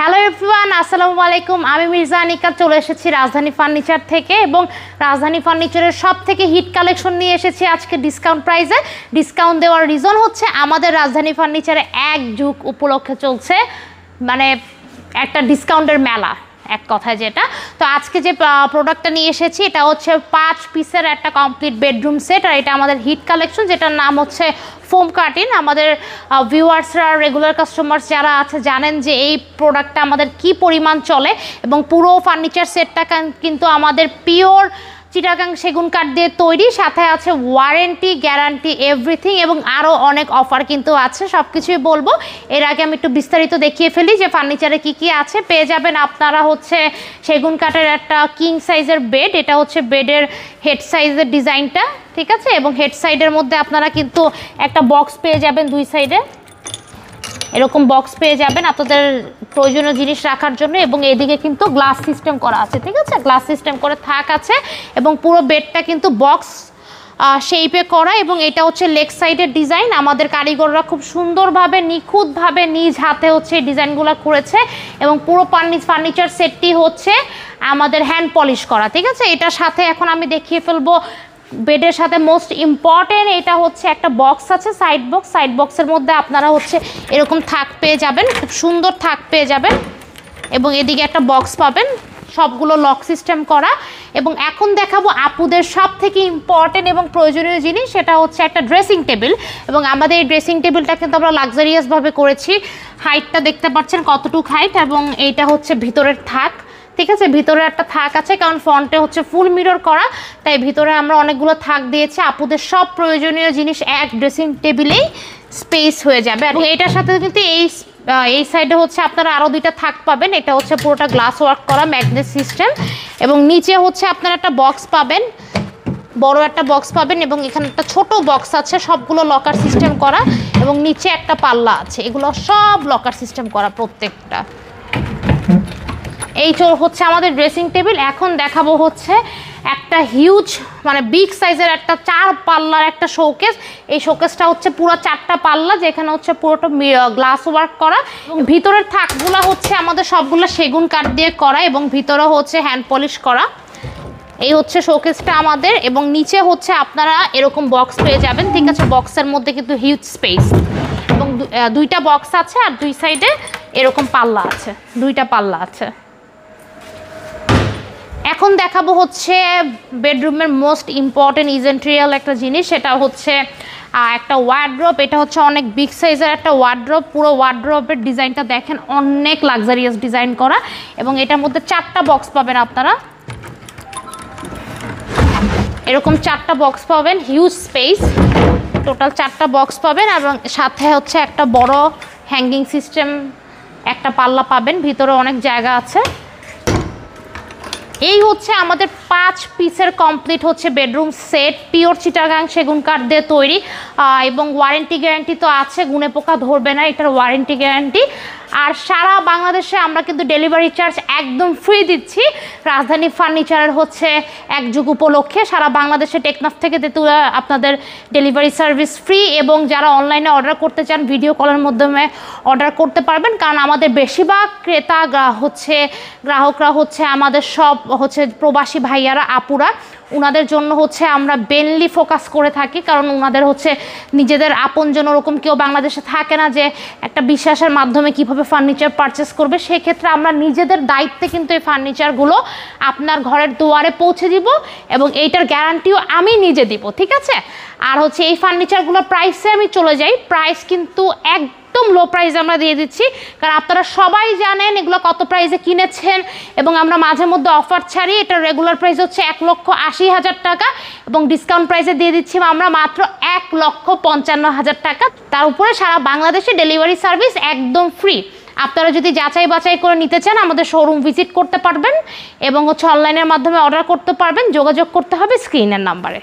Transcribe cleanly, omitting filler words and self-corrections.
Hello everyone, আসসালামু আলাইকুম। আমি মির্জা আনিকা চলে এসেছি রাজধানী ফার্নিচার থেকে এবং রাজধানী ফার্নিচারের সব থেকে হিট কালেকশন নিয়ে এসেছি আজকে ডিসকাউন্ট প্রাইসে। ডিসকাউন্ট দেওয়ার রিজন হচ্ছে আমাদের রাজধানী ফার্নিচারে এক যুগ উপলক্ষে চলছে মানে একটা ডিসকাউন্টের মেলা এক কথায় যেটা। তো আজকে যে প্রোডাক্টটা নিয়ে এসেছি এটা হচ্ছে 5 পিসের একটা কমপ্লিট বেডরুম সেট, আর এটা আমাদের হিট কালেকশন যেটার নাম হচ্ছে ফোম কার্টেন। আমাদের ভিউয়ার্সরা রেগুলার কাস্টমার্স যারা আছে জানেন যে এই প্রোডাক্টটা আমাদের কি পরিমাণ চলে এবং পুরো ফার্নিচার সেটটা কিন্তু আমাদের পিওর চিটাগাং সেগুন কাঠ দিয়ে তৈরি, সাথে আছে ওয়ারেন্টি গ্যারান্টি এভরিথিং এবং আরও অনেক অফার কিন্তু আছে। সব কিছুই বলবো। এর আগে আমি একটু বিস্তারিত দেখিয়ে ফেলি যে ফার্নিচারে কি কি আছে। পেয়ে যাবেন আপনারা হচ্ছে সেগুন কাঠের একটা কিং সাইজের বেড, এটা হচ্ছে বেডের হেড সাইজের ডিজাইনটা, ঠিক আছে। এবং হেড সাইডের মধ্যে আপনারা কিন্তু একটা বক্স পেয়ে যাবেন, দুই সাইডে এরকম বক্স পেয়ে যাবেন আপনাদের প্রয়োজনীয় জিনিস রাখার জন্য। এবং এদিকে কিন্তু গ্লাস সিস্টেম করা আছে, ঠিক আছে, গ্লাস সিস্টেম করে থাক আছে এবং পুরো বেডটা কিন্তু বক্স শেপে করা। এবং এটা হচ্ছে লেগ সাইডের ডিজাইন। আমাদের কারিগররা খুব সুন্দরভাবে নিখুঁতভাবে নিজ হাতে হচ্ছে এই ডিজাইনগুলো করেছে এবং পুরো ফার্নিচার সেটটি হচ্ছে আমাদের হ্যান্ড পলিশ করা, ঠিক আছে। এটার সাথে এখন আমি দেখিয়ে ফেলবো বেডের সাথে মোস্ট ইম্পর্টেন্ট এটা হচ্ছে একটা বক্স আছে, সাইড বক্স। সাইড বক্সের মধ্যে আপনারা হচ্ছে এরকম থাক পেয়ে যাবেন, খুব সুন্দর থাক পেয়ে যাবেন এবং এদিকে একটা বক্স পাবেন, সবগুলো লক সিস্টেম করা। এবং এখন দেখাবো আপুদের সব থেকে ইম্পর্টেন্ট এবং প্রয়োজনীয় জিনিস, সেটা হচ্ছে একটা ড্রেসিং টেবিল। এবং আমাদের এই ড্রেসিং টেবিলটা কিন্তু আমরা লাক্সারিয়াসভাবে করেছি। হাইটটা দেখতে পাচ্ছেন কতটুকু হাইট, এবং এইটা হচ্ছে ভিতরের থাক, ঠিক আছে। ভিতরে একটা থাক আছে কারণ ফ্রন্টে হচ্ছে ফুল মিরর করা, তাই ভিতরে আমরা অনেকগুলো থাক দিয়েছি। আপুদের সব প্রয়োজনীয় জিনিস এক ড্রেসিং টেবিলেই স্পেস হয়ে যাবে। এবং এটার সাথে কিন্তু এই সাইডে হচ্ছে আপনারা আরও দুইটা থাক পাবেন। এটা হচ্ছে পুরোটা গ্লাস ওয়ার্ক করা ম্যাগনেট সিস্টেম। এবং নিচে হচ্ছে আপনারা একটা বক্স পাবেন, বড় একটা বক্স পাবেন এবং এখানে একটা ছোট বক্স আছে, সবগুলো লকার সিস্টেম করা। এবং নিচে একটা পাল্লা আছে, এগুলো সব লকার সিস্টেম করা প্রত্যেকটা। এই হচ্ছে আমাদের ড্রেসিং টেবিল। এখন দেখাবো হচ্ছে একটা হিউজ মানে বিগ সাইজের একটা 4 পাল্লার একটা শোকেস। এই শোকেসটা হচ্ছে পুরো 4টা পাল্লা, যেখানে হচ্ছে পুরোটা গ্লাস ওয়ার্ক করা। এবং ভিতরের থাকগুলো হচ্ছে আমাদের সবগুলো সেগুন কাঠ দিয়ে করা এবং ভিতরে হচ্ছে হ্যান্ড পলিশ করা। এই হচ্ছে শোকেসটা আমাদের। এবং নিচে হচ্ছে আপনারা এরকম বক্স পেয়ে যাবেন, ঠিক আছে। বক্সের মধ্যে কিন্তু হিউজ স্পেস এবং দুইটা বক্স আছে আর দুই সাইডে এরকম পাল্লা আছে, দুইটা পাল্লা আছে। এখন দেখাবো হচ্ছে বেডরুমের মোস্ট ইম্পর্টেন্ট ইজেন্ট্রিয়াল একটা জিনিস, সেটা হচ্ছে একটা ওয়ার্ড্রোব। এটা হচ্ছে অনেক বিগ সাইজের একটা ওয়ার্ড্রোব। পুরো ওয়ার্ড্রোবের ডিজাইনটা দেখেন, অনেক লাক্সারিয়াস ডিজাইন করা। এবং এটার মধ্যে 4টা বক্স পাবেন আপনারা, এরকম 4টা বক্স পাবেন, হিউজ স্পেস, টোটাল 4টা বক্স পাবেন। এবং সাথে হচ্ছে একটা বড় হ্যাঙ্গিং সিস্টেম একটা পাল্লা পাবেন, ভিতরে অনেক জায়গা আছে। এই হচ্ছে আমাদের 5 পিসের কমপ্লিট হচ্ছে বেডরুম সেট, পিওর চিটাগাং সেগুন কাঠ দিয়ে তৈরি। এবং ওয়ারেন্টি গ্যারান্টি তো আছে, গুনে পোকা ধরবে না, এটার ওয়ারেন্টি গ্যারান্টি। আর সারা বাংলাদেশে আমরা কিন্তু ডেলিভারি চার্জ একদম ফ্রি দিচ্ছি। রাজধানী ফার্নিচারের হচ্ছে এক যুগ উপলক্ষে সারা বাংলাদেশে টেকনাফ থেকে তেতুয়া আপনাদের ডেলিভারি সার্ভিস ফ্রি। এবং যারা অনলাইনে অর্ডার করতে চান ভিডিও কলের মাধ্যমে অর্ডার করতে পারবেন, কারণ আমাদের বেশিরভাগ ক্রেতা গ্রাহকরা হচ্ছে আমাদের সব হচ্ছে প্রবাসী ভাইয়ারা আপুরা। ওনাদের জন্য হচ্ছে আমরা মেনলি ফোকাস করে থাকি, কারণ ওনাদের হচ্ছে নিজেদের আপনজন ওরকম কেউ বাংলাদেশে থাকে না যে একটা বিশ্বাসের মাধ্যমে কিভাবে ফার্নিচার পারচেস করবে। সেক্ষেত্রে আমরা নিজেদের দায়িত্বে কিন্তু এই ফার্নিচারগুলো আপনার ঘরের দুয়ারে পৌঁছে দিব এবং এইটার গ্যারান্টিও আমি নিজে দিব, ঠিক আছে। আর হচ্ছে এই ফার্নিচারগুলোর প্রাইসে আমি চলে যাই, প্রাইস কিন্তু একদম লো প্রাইসে আমরা দিয়ে দিচ্ছি, কারণ আপনারা সবাই জানেন এগুলো কত প্রাইসে কিনেছেন। এবং আমরা মাঝে মধ্যে অফার ছাড়ি, এটার রেগুলার প্রাইস হচ্ছে 1,80,000 টাকা এবং ডিসকাউন্ট প্রাইসে দিয়ে দিচ্ছি আমরা মাত্র 1,55,000 টাকা। তার উপরে সারা বাংলাদেশে ডেলিভারি সার্ভিস একদম ফ্রি। আপনারা যদি যাচাই বাছাই করে নিতে চান আমাদের শোরুম ভিজিট করতে পারবেন এবং হচ্ছে অনলাইনের মাধ্যমে অর্ডার করতে পারবেন। যোগাযোগ করতে হবে স্ক্রিনের নাম্বারে।